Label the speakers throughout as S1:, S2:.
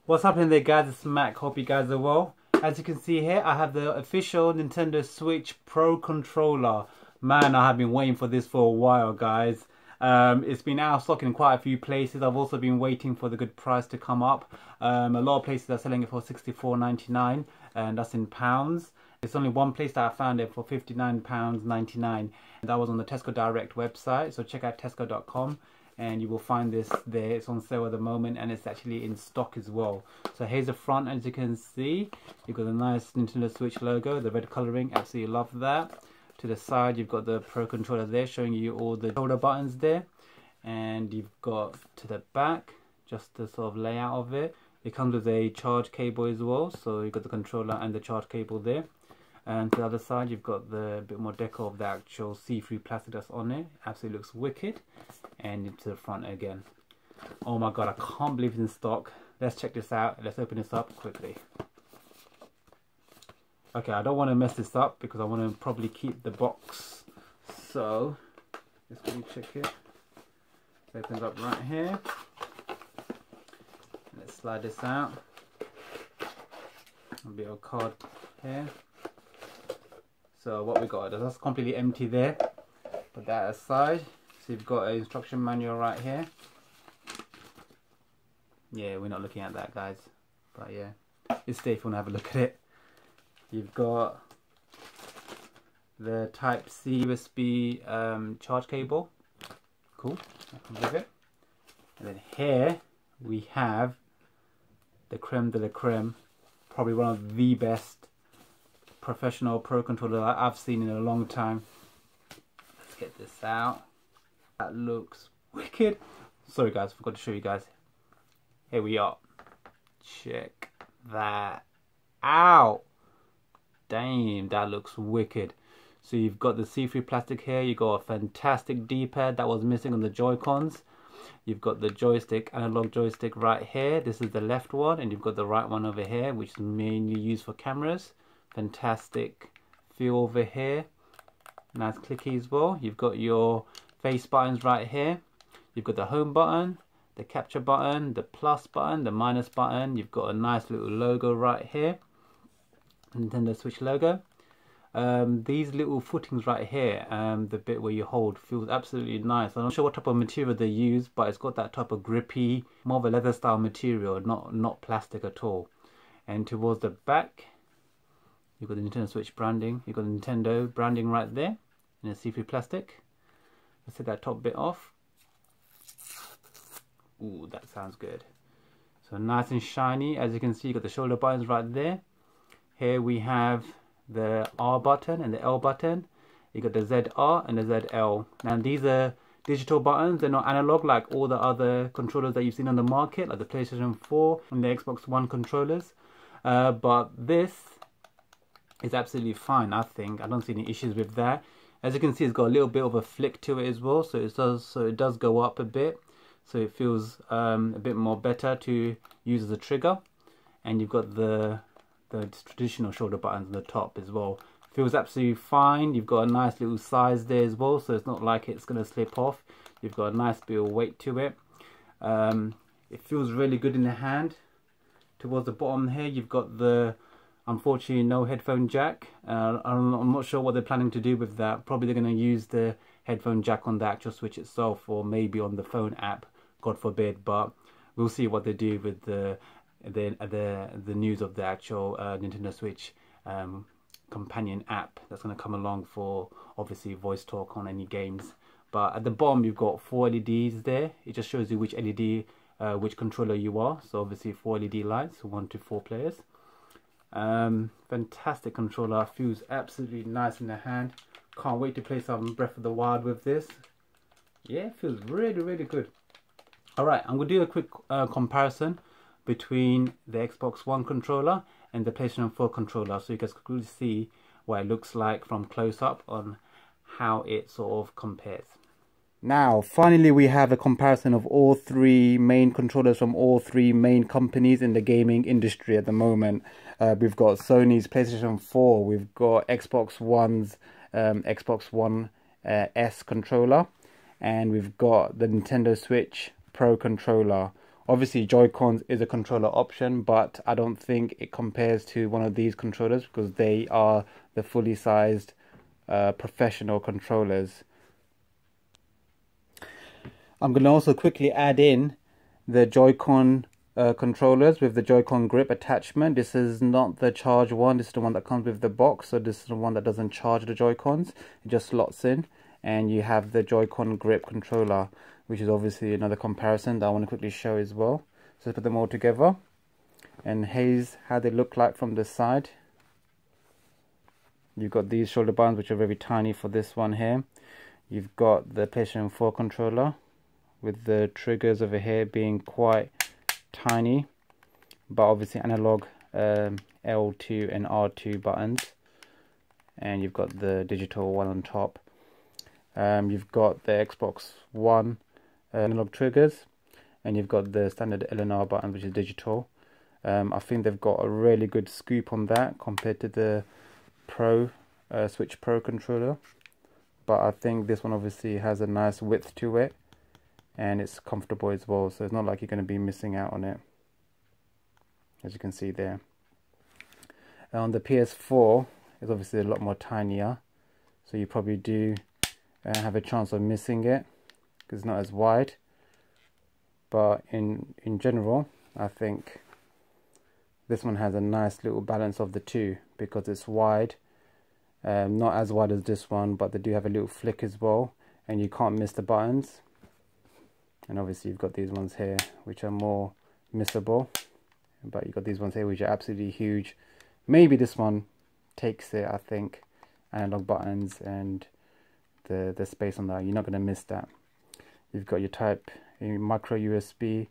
S1: What's happening there, guys? It's Mac. Hope you guys are well. As you can see here, I have the official Nintendo Switch Pro controller. Man, I have been waiting for this for a while, guys. It's been out of stock in quite a few places. I've also been waiting for the good price to come up. A lot of places are selling it for £64.99, and that's in pounds. It's only one place that I found it for £59.99. That was on the Tesco Direct website, so check out tesco.com and you will find this there. It's on sale at the moment and it's actually in stock as well. So here's the front. As you can see, you've got the nice Nintendo Switch logo, the red colouring, absolutely love that. To the side you've got the Pro controller there, showing you all the shoulder buttons there, and you've got to the back just the sort of layout of it. It comes with a charge cable as well, so you've got the controller and the charge cable there. And to the other side you've got the bit more deco of the actual see-through plastic that's on it. Absolutely looks wicked. And into the front again. Oh my god, I can't believe it's in stock. Let's check this out. Let's open this up quickly. Okay, I don't want to mess this up because I want to probably keep the box. So let's quickly check it. It opens up right here. Let's slide this out. A bit of card here. So what we got, that's completely empty there. Put that aside. So you've got an instruction manual right here. Yeah, we're not looking at that, guys. But yeah, it's there if you want to have a look at it. You've got the Type C USB charge cable. Cool, that comes with it. And then here we have the creme de la creme. Probably one of the best professional Pro controller I've seen in a long time. Let's get this out. That looks wicked. Sorry guys, forgot to show you guys. Here we are. Check that out. Damn, that looks wicked. So you've got the see-through plastic here. You've got a fantastic D-pad that was missing on the Joy-Cons. You've got the joystick, analog joystick right here. This is the left one, and you've got the right one over here, which is mainly used for cameras. Fantastic feel over here. Nice clicky as well. You've got your face buttons right here. You've got the home button, the capture button, the plus button, the minus button. You've got a nice little logo right here, Nintendo Switch logo. These little footings right here, the bit where you hold, feels absolutely nice. I'm not sure what type of material they use, but it's got that type of grippy, more of a leather style material, not plastic at all. And towards the back, you've got the Nintendo Switch branding. You've got the Nintendo branding right there in a see-through plastic. Let's take that top bit off. Ooh, that sounds good. So nice and shiny. As you can see, you've got the shoulder buttons right there. Here we have the R button and the L button. You got the ZR and the ZL. Now these are digital buttons. They're not analog like all the other controllers that you've seen on the market, like the PlayStation 4 and the Xbox One controllers. But this is absolutely fine, I think. I don't see any issues with that. As you can see, it's got a little bit of a flick to it as well, so it does go up a bit, so it feels a bit more better to use as a trigger. And you've got the traditional shoulder buttons on the top as well. Feels absolutely fine. You've got a nice little size there as well, so it's not like it's going to slip off. You've got a nice bit of weight to it. It feels really good in the hand. Towards the bottom here, you've got the, unfortunately, no headphone jack. I'm not sure what they're planning to do with that. Probably they're going to use the headphone jack on the actual Switch itself, or maybe on the phone app, God forbid. But we'll see what they do with the news of the actual Nintendo Switch companion app that's going to come along for obviously voice talk on any games. But at the bottom you've got 4 LEDs there. It just shows you which LED, which controller you are. So obviously 4 LED lights, 1 to 4 players. Fantastic controller, feels absolutely nice in the hand. Can't wait to play some Breath of the Wild with this. Yeah, it feels really good. Alright, I'm going to do a quick comparison between the Xbox One controller and the PlayStation 4 controller, so you guys can really see what it looks like from close up on how it sort of compares. Now, finally, we have a comparison of all three main controllers from all three main companies in the gaming industry at the moment. We've got Sony's PlayStation 4, we've got Xbox One's Xbox One S controller, and we've got the Nintendo Switch Pro controller. Obviously Joy-Cons is a controller option, but I don't think it compares to one of these controllers because they are the fully sized professional controllers. I'm going to also quickly add in the Joy-Con controllers with the Joy-Con grip attachment. This is not the charge one, this is the one that comes with the box, so this is the one that doesn't charge the Joy-Cons. It just slots in, and you have the Joy-Con grip controller, which is obviously another comparison that I want to quickly show as well. So let's put them all together, and here's how they look like from the side. You've got these shoulder buttons, which are very tiny for this one here. You've got the PlayStation 4 controller with the triggers over here being quite tiny, but obviously analog L2 and R2 buttons, and you've got the digital one on top. You've got the Xbox One analog triggers, and you've got the standard L and R button, which is digital. I think they've got a really good scoop on that compared to the Pro Switch Pro controller, but I think this one obviously has a nice width to it, and it's comfortable as well, so it's not like you're going to be missing out on it, as you can see there. On the PS4, it's obviously a lot more tinier, so you probably do have a chance of missing it because it's not as wide. But in general, I think this one has a nice little balance of the two because it's wide, not as wide as this one, but they do have a little flick as well, and you can't miss the buttons. And obviously you've got these ones here which are more missable, but you've got these ones here which are absolutely huge. Maybe this one takes it, I think. Analog buttons and the space on that, you're not going to miss that. You've got your micro USB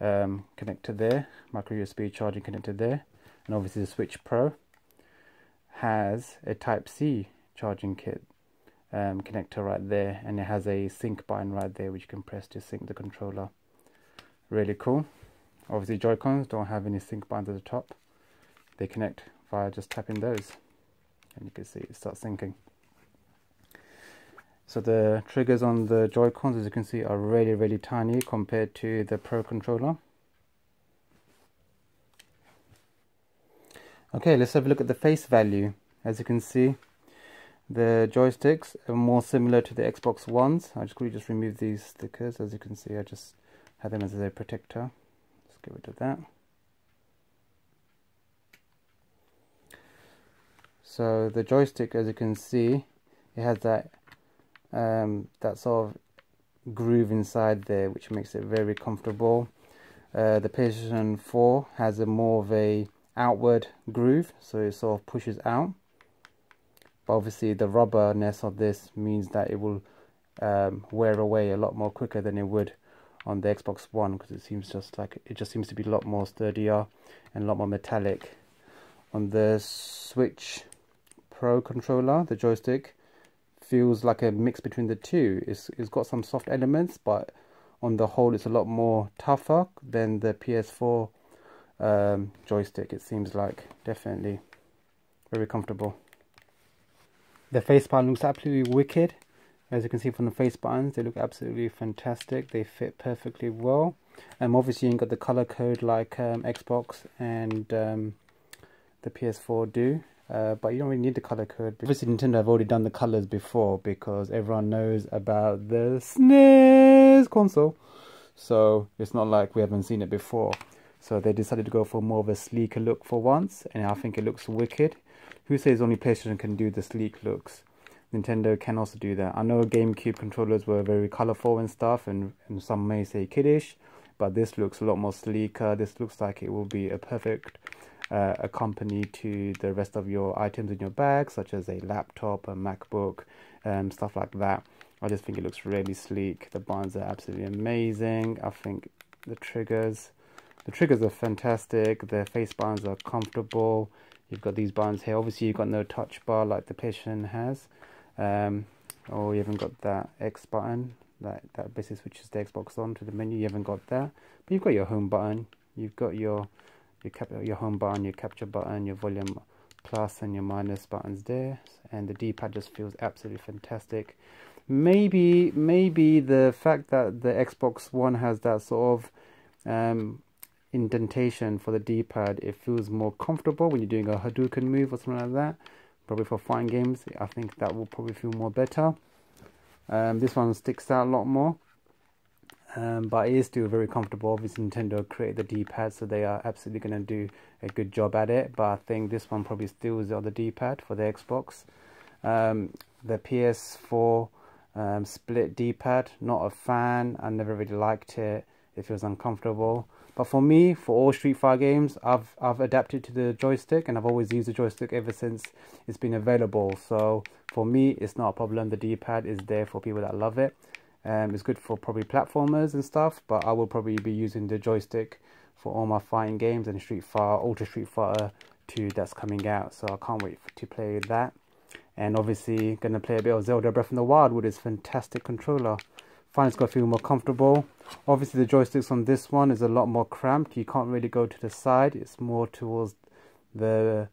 S1: connector there, micro USB charging connector there, and obviously the Switch Pro has a Type-C charging kit connector right there, and it has a sync button right there which you can press to sync the controller. Really cool. Obviously Joy-Cons don't have any sync buttons at the top, they connect via just tapping those, and you can see it starts syncing. So the triggers on the Joy-Cons, as you can see, are really tiny compared to the Pro controller. Okay, let's have a look at the face value. As you can see, the joysticks are more similar to the Xbox Ones. I just quickly remove these stickers. As you can see, I just have them as a protector. Let's get rid of that. So the joystick, as you can see, it has that that sort of groove inside there, which makes it very comfortable. The PlayStation 4 has a more of a outward groove, so it sort of pushes out. But obviously the rubberness of this means that it will wear away a lot more quicker than it would on the Xbox One, because it seems to be a lot more sturdier and a lot more metallic. On the Switch Pro controller, the joystick feels like a mix between the two. It's got some soft elements, but on the whole it's a lot more tougher than the PS4 joystick. It seems like definitely very comfortable. The face button looks absolutely wicked. As you can see from the face buttons, they look absolutely fantastic. They fit perfectly well. Obviously you've got the color code like Xbox and the PS4 do, but you don't really need the color code. Obviously Nintendo have already done the colors before because everyone knows about the SNES console, so it's not like we haven't seen it before. So they decided to go for more of a sleeker look for once, and I think it looks wicked. Who says only PlayStation can do the sleek looks? Nintendo can also do that. I know GameCube controllers were very colorful and stuff, and some may say kiddish, but this looks a lot more sleeker. This looks like it will be a perfect accompaniment to the rest of your items in your bag, such as a laptop, a MacBook, stuff like that. I just think it looks really sleek. The buttons are absolutely amazing. I think the triggers are fantastic. The face buttons are comfortable. You've got these buttons here. Obviously you've got no touch bar like the PlayStation has, or you haven't got that X button that basically switches the Xbox on to the menu. You haven't got that, but you've got your home button. You've got your home button, your capture button, your volume plus and your minus buttons there, and the D-pad just feels absolutely fantastic. Maybe the fact that the Xbox One has that sort of indentation for the D-pad. It feels more comfortable when you're doing a Hadouken move or something like that. Probably for fighting games, I think that will probably feel more better. This one sticks out a lot more, but it is still very comfortable. Obviously Nintendo created the D-pad, so they are absolutely going to do a good job at it, but I think this one probably steals the other D-pad for the Xbox. The PS4 split D-pad, not a fan. I never really liked it. It feels uncomfortable. But for me, for all Street Fighter games, I've adapted to the joystick, and I've always used the joystick ever since it's been available. So for me, it's not a problem. The D-pad is there for people that love it. It's good for probably platformers and stuff, but I will probably be using the joystick for all my fighting games and Street Fighter, Ultra Street Fighter 2 that's coming out. So I can't wait to play that. And obviously going to play a bit of Zelda Breath of the Wild with this fantastic controller. Find it's going to feel more comfortable. Obviously the joysticks on this one is a lot more cramped. You can't really go to the side. It's more towards the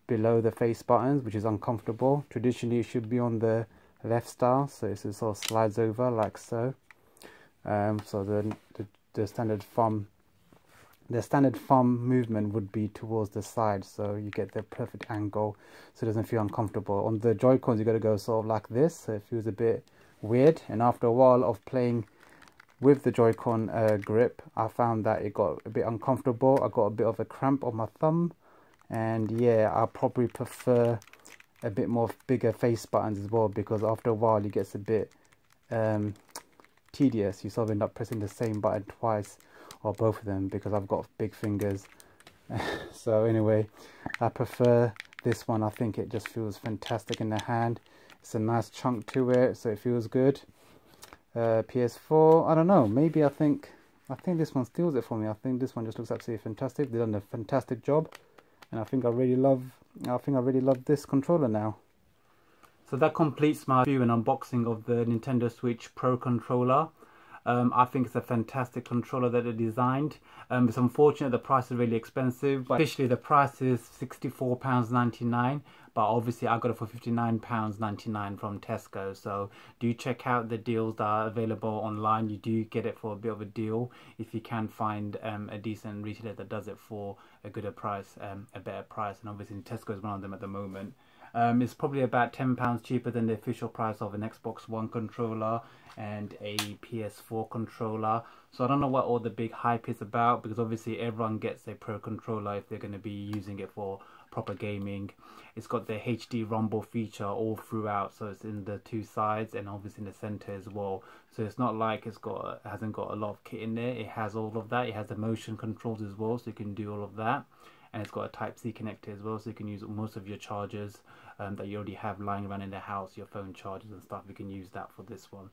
S1: below the face buttons, which is uncomfortable. Traditionally it should be on the left style, so it sort of slides over like so. So the standard thumb movement would be towards the side, so you get the perfect angle, so it doesn't feel uncomfortable. On the Joy-Cons you got to go sort of like this, so it feels a bit weird. And after a while of playing with the Joy-Con grip, I found that it got a bit uncomfortable. I got a bit of a cramp on my thumb, and yeah, I probably prefer a bit more bigger face buttons as well, because after a while it gets a bit tedious. You sort of end up pressing the same button twice, or both of them, because I've got big fingers. So anyway, I prefer this one. I think it just feels fantastic in the hand. It's a nice chunk to it, so it feels good. PS4, I don't know, maybe I think this one steals it for me. I think this one just looks absolutely fantastic. They've done a fantastic job, and I think I really love this controller now. So that completes my review and unboxing of the Nintendo Switch Pro controller. I think it's a fantastic controller that they designed. It's unfortunate the price is really expensive, but officially the price is £64.99, but obviously I got it for £59.99 from Tesco. So do check out the deals that are available online. You do get it for a bit of a deal if you can find a decent retailer that does it for a gooder price, a better price, and obviously Tesco is one of them at the moment. It's probably about £10 cheaper than the official price of an Xbox One controller and a PS4 controller. So I don't know what all the big hype is about, because obviously everyone gets a Pro controller if they're going to be using it for proper gaming. It's got the HD rumble feature all throughout, so it's in the two sides and obviously in the center as well. So it's not like it hasn't got a lot of kit in there. It has all of that. It has the motion controls as well, so you can do all of that. And it's got a Type-C connector as well, so you can use most of your chargers that you already have lying around in the house, your phone chargers and stuff. You can use that for this one.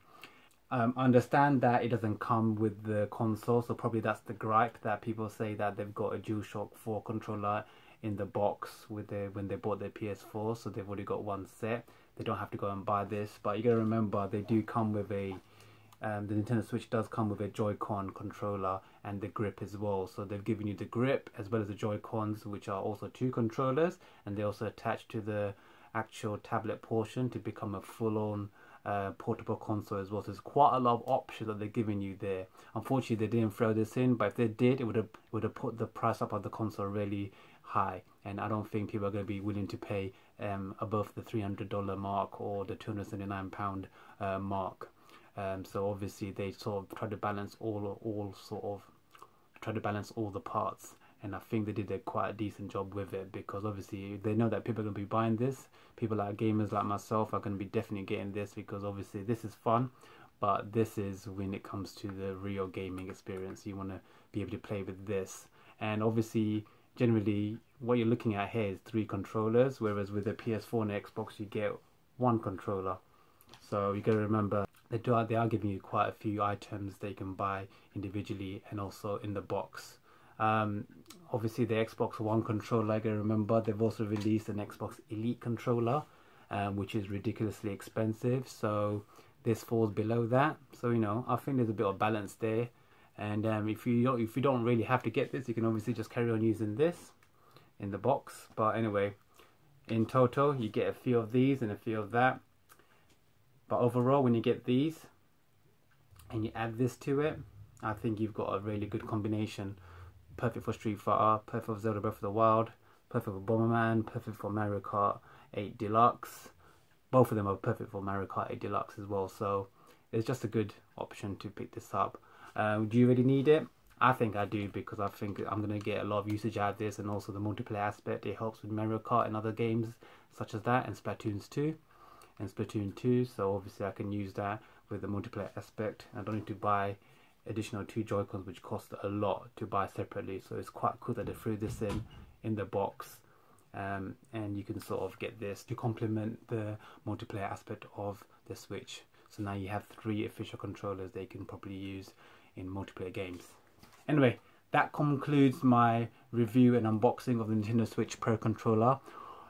S1: I understand that it doesn't come with the console, so probably that's the gripe, that people say that they've got a DualShock 4 controller in the box with when they bought their PS4, so they've already got one set. They don't have to go and buy this, but you gotta remember they do come with a the Nintendo Switch does come with a Joy-Con controller and the grip as well. So they've given you the grip as well as the Joy-Cons, which are also two controllers, and they also attach to the actual tablet portion to become a full-on portable console as well. So there's quite a lot of options that they're giving you there. Unfortunately they didn't throw this in, but if they did, it would have put the price up of the console really high, and I don't think people are going to be willing to pay above the $300 mark or the £279 mark. So obviously they sort of try to balance all the parts, and I think they did quite a decent job with it, because obviously they know that people are going to be buying this. People like gamers like myself are going to be definitely getting this, because obviously this is fun, but this is when it comes to the real gaming experience. You want to be able to play with this, and obviously generally what you're looking at here is 3 controllers, whereas with the PS4 and the Xbox you get 1 controller. So you got to remember they are giving you quite a few items that you can buy individually and also in the box. Obviously the Xbox One controller, I gotta remember they've also released an Xbox Elite controller, which is ridiculously expensive, so this falls below that. So you know, I think there's a bit of balance there, and if you don't really have to get this, you can obviously just carry on using this in the box. But anyway, in total you get a few of these and a few of that, but overall when you get these and you add this to it, I think you've got a really good combination. Perfect for Street Fighter, perfect for Zelda Breath of the Wild, perfect for Bomberman, perfect for Mario Kart 8 Deluxe. Both of them are perfect for Mario Kart 8 Deluxe as well. So it's just a good option to pick this up. Do you really need it? I think I do, because I think I'm going to get a lot of usage out of this, and also the multiplayer aspect. It helps with Mario Kart and other games such as that, and Splatoon 2. So obviously I can use that with the multiplayer aspect. I don't need to buy additional 2 Joy-Cons, which cost a lot to buy separately. So it's quite cool that they threw this in the box. And you can sort of get this to complement the multiplayer aspect of the Switch. So now you have 3 official controllers that you can probably use in multiplayer games. Anyway, that concludes my review and unboxing of the Nintendo Switch Pro controller.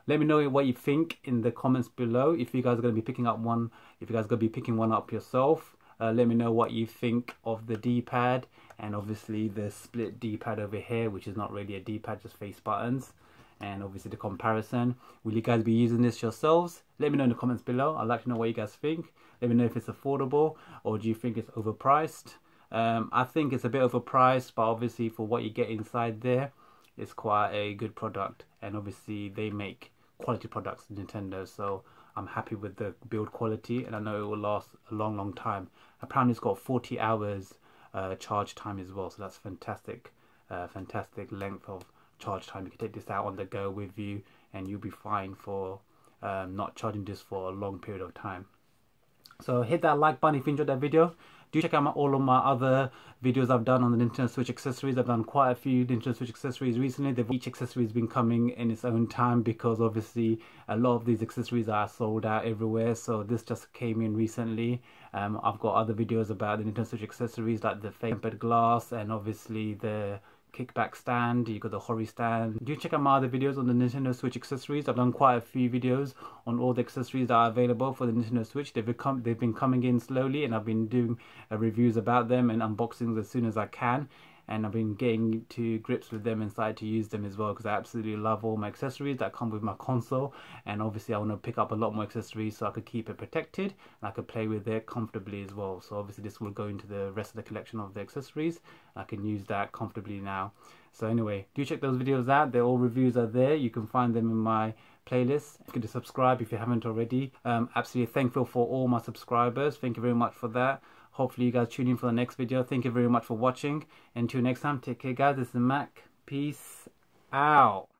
S1: Let me know what you think in the comments below. If you guys are going to be picking up one, if you guys are going to be picking one up yourself, let me know what you think of the D-pad, and obviously the split D-pad over here, which is not really a D-pad, just face buttons. And obviously the comparison. Will you guys be using this yourselves? Let me know in the comments below. I'd like to know what you guys think. Let me know if it's affordable, or do you think it's overpriced? I think it's a bit overpriced, but obviously for what you get inside there, it's quite a good product. And obviously they make quality products, Nintendo, so I'm happy with the build quality, and I know it will last a long time. Apparently it's got 40 hours charge time as well, so that's fantastic. Fantastic length of charge time. You can take this out on the go with you, and you'll be fine for not charging this for a long period of time. So hit that like button if you enjoyed that video. Do check out all of my other videos I've done on the Nintendo Switch accessories. I've done quite a few Nintendo Switch accessories recently. Each accessory has been coming in its own time, because obviously a lot of these accessories are sold out everywhere. So this just came in recently. I've got other videos about the Nintendo Switch accessories, like the tempered glass, and obviously the kickback stand. You got the Hori stand. Do check out my other videos on the Nintendo Switch accessories. I've done quite a few videos on all the accessories that are available for the Nintendo Switch. They've been coming in slowly, and I've been doing reviews about them and unboxings as soon as I can. And I've been getting to grips with them and started to use them as well, because I absolutely love all my accessories that come with my console. And obviously I want to pick up a lot more accessories so I could keep it protected and I could play with it comfortably as well. So obviously this will go into the rest of the collection of the accessories. I can use that comfortably now. So anyway, do check those videos out. They're all reviews are there. You can find them in my playlist. You can subscribe if you haven't already. Absolutely thankful for all my subscribers. Thank you very much for that. Hopefully you guys tune in for the next video. Thank you very much for watching. Until next time, take care guys. This is Mac. Peace out.